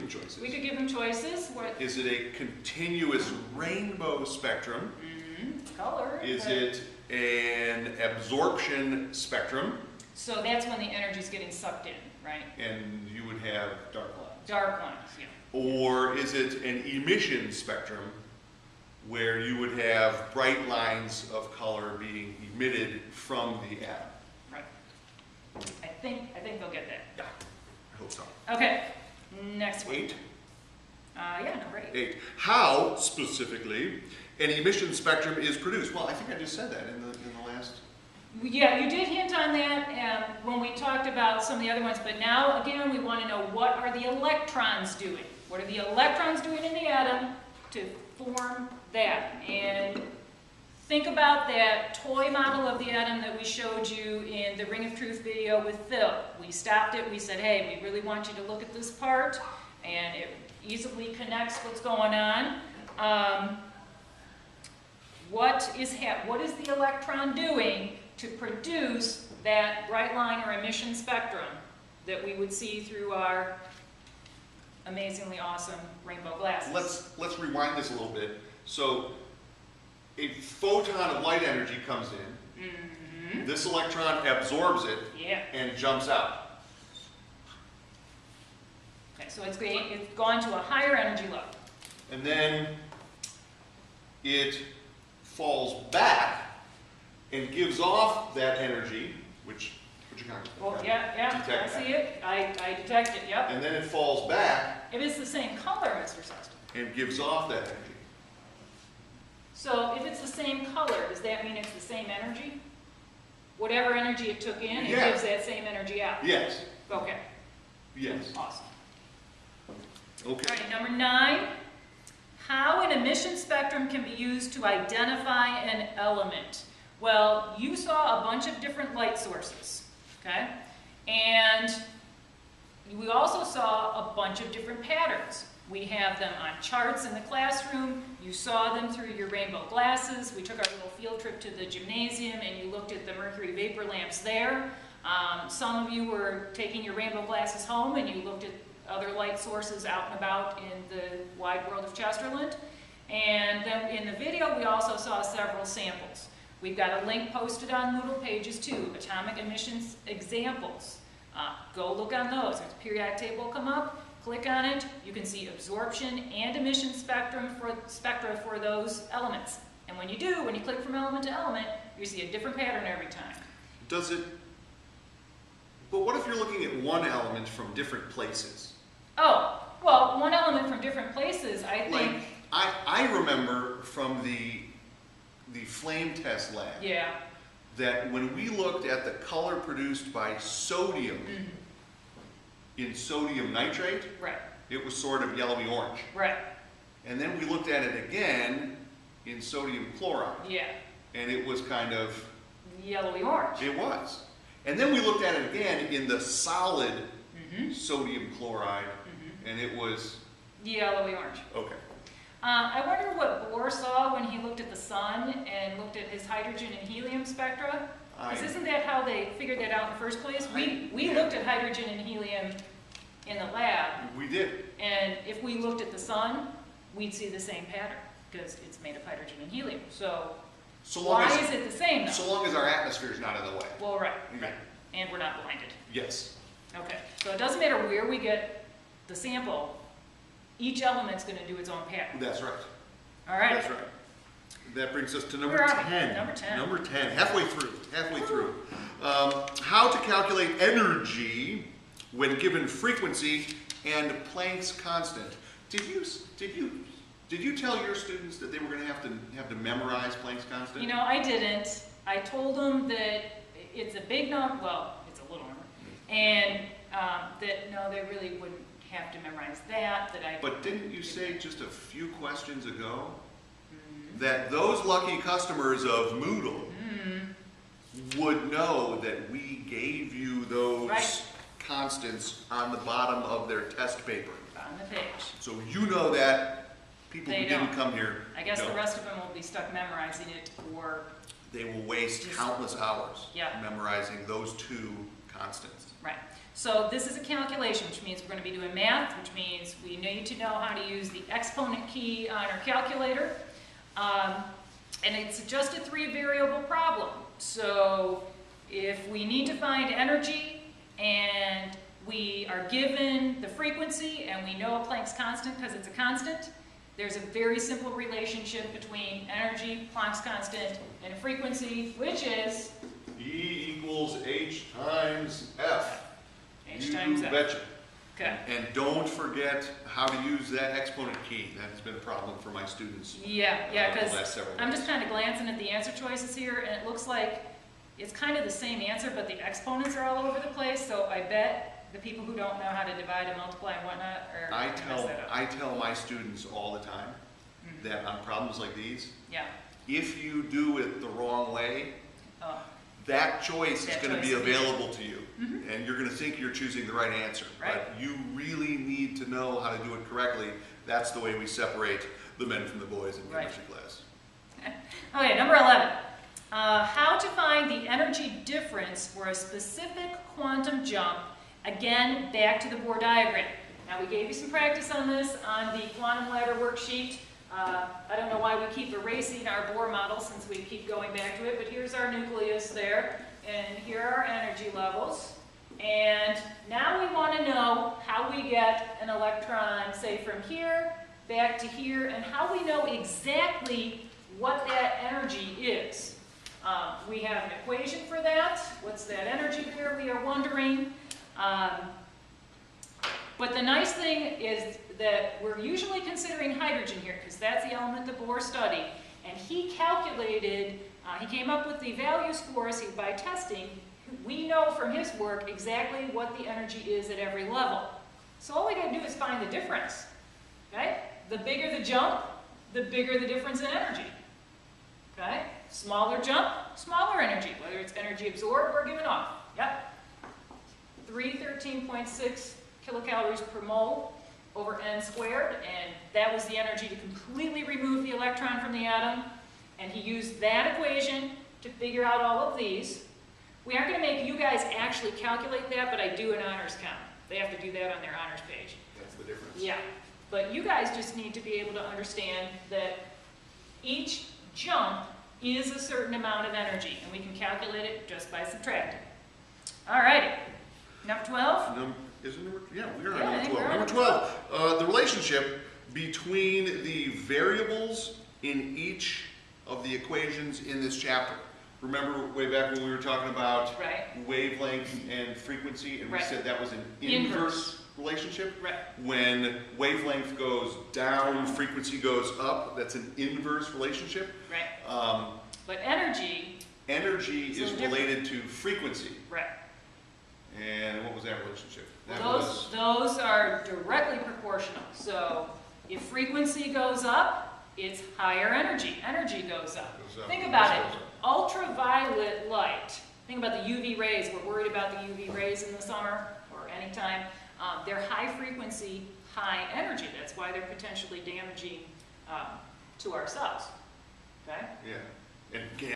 choices. We could give them choices. What is it a continuous rainbow spectrum? Color. Is it an absorption spectrum? So that's when the energy is getting sucked in, right? And you would have dark lines. Dark lines, yeah. Or is it an emission spectrum where you would have bright lines of color being emitted from the atom? Right. I think they'll get that. Yeah, I hope so. Okay, next one. 8? Yeah, number 8. 8. How, specifically, an emission spectrum is produced? Well, I think I just said that in the last... Yeah, you did hint on that when we talked about some of the other ones, but now, again, we want to know what are the electrons doing? What are the electrons doing in the atom to form that? And think about that toy model of the atom that we showed you in the Ring of Truth video with Phil. We stopped it, we said, hey, we really want you to look at this part, and it easily connects what's going on. What is the electron doing to produce that bright line or emission spectrum that we would see through our amazingly awesome rainbow glasses? Let's rewind this a little bit. So a photon of light energy comes in. This electron absorbs it and jumps out. Okay, so it's gone to a higher energy level. And then it falls back and gives off that energy, which you kind of detect. I see it. I detect it, yep. And then it falls back. If it's the same color, Mr. Seston. And gives off that energy. So if it's the same color, does that mean it's the same energy? Whatever energy it took in, it gives that same energy out? Yes. Okay. Yes. Awesome. Okay. All right, number 9. How an emission spectrum can be used to identify an element. Well, you saw a bunch of different light sources, okay? And we also saw a bunch of different patterns. We have them on charts in the classroom. You saw them through your rainbow glasses. We took our little field trip to the gymnasium and you looked at the mercury vapor lamps there. Some of you were taking your rainbow glasses home and you looked at other light sources out and about in the wide world of Chesterland. And then in the video, we also saw several samples. We've got a link posted on Moodle pages too, atomic emissions examples. Go look on those. There's a periodic table will come up, click on it. You can see absorption and emission spectra for those elements. And when you do, when you click from element to element, you see a different pattern every time. Does it, but what if you're looking at one element from different places? Oh, well, one element from different places, I think. Like, I remember from the flame test lab that when we looked at the color produced by sodium in sodium nitrate, it was sort of yellowy orange. Right. And then we looked at it again in sodium chloride. Yeah. And it was kind of yellowy orange. It was. And then we looked at it again in the solid sodium chloride, and it was yellowy orange. Okay. I wonder what Bohr saw when he looked at the sun and looked at his hydrogen and helium spectra. Because isn't that how they figured that out in the first place? We looked at hydrogen and helium in the lab. We did. And if we looked at the sun, we'd see the same pattern because it's made of hydrogen and helium. So why is it the same though? So long as our atmosphere is not in the way. Well, right. And we're not blinded. Yes. Okay. So it doesn't matter where we get the sample. Each element's going to do its own pattern. That's right. All right. That's right. That brings us to number 10. Number 10. Number 10. Halfway through. Halfway through. How to calculate energy when given frequency and Planck's constant. Did you tell your students that they were going to have to memorize Planck's constant? You know, I didn't. I told them that it's a big number. Well, it's a little number, and that no, they really wouldn't have to memorize that. But didn't you say just a few questions ago that those lucky customers of Moodle would know that we gave you those constants on the bottom of their test paper? On the page. So you know that people who didn't come here I guess the rest of them will be stuck memorizing it, or they will waste countless hours memorizing those two constants. Right. So this is a calculation, which means we're going to be doing math, which means we need to know how to use the exponent key on our calculator. And it's just a 3-variable problem. So if we need to find energy and we are given the frequency and we know a Planck's constant because it's a constant, there's a very simple relationship between energy, Planck's constant, and frequency, which is E equals H times F. H times F. Betcha. Okay. And don't forget how to use that exponent key. That has been a problem for my students. Yeah, the because last several I'm weeks. just kind of glancing at the answer choices here, and it looks like it's kind of the same answer, but the exponents are all over the place, so I bet the people who don't know how to divide and multiply and whatnot are I gonna mess that up. I tell my students all the time that on problems like these, Yeah. if you do it the wrong way, Oh, that choice is That going to be choice is available to you. And you're going to think you're choosing the right answer. Right. But you really need to know how to do it correctly. That's the way we separate the men from the boys in Right. chemistry class. Okay, number 11. How to find the energy difference for a specific quantum jump. Again, back to the Bohr diagram. Now, we gave you some practice on this on the quantum ladder worksheet. I don't know why we keep erasing our Bohr model since we keep going back to it, but here's our nucleus there, and here are our energy levels. And now we want to know how we get an electron, say, from here back to here, and how we know exactly what that energy is. We have an equation for that. What's that energy there, we are wondering. But the nice thing is that we're usually considering hydrogen here because that's the element that Bohr studied. And he calculated, he came up with the values for us by testing. We know from his work exactly what the energy is at every level. So all we got to do is find the difference. Okay? The bigger the jump, the bigger the difference in energy. Okay? Smaller jump, smaller energy, whether it's energy absorbed or given off. Yep. 313.6 kilocalories per mole over n squared, and that was the energy to completely remove the electron from the atom. And he used that equation to figure out all of these. We aren't going to make you guys actually calculate that, but I do an honors count. They have to do that on their honors page. That's the difference. Yeah, but you guys just need to be able to understand that each jump is a certain amount of energy, and we can calculate it just by subtracting. All righty, number 12? Yeah, we're on Yeah, I number think 12. we're on Number 12, the relationship between the variables in each of the equations in this chapter. Remember way back when we were talking about Right. wavelength and frequency, and we Right. said that was an Inverse. inverse relationship? Right. When wavelength goes down, frequency goes up, that's an inverse relationship. Right. But energy, Energy So is different. related to frequency. right. And what was that relationship? That Those are directly proportional. So if frequency goes up, it's higher energy. Energy goes up. Goes up. Think about it. Goes up. Ultraviolet light. Think about the UV rays. We're worried about the UV rays in the summer or anytime. They're high frequency, high energy. That's why they're potentially damaging to our cells. Okay? Yeah. And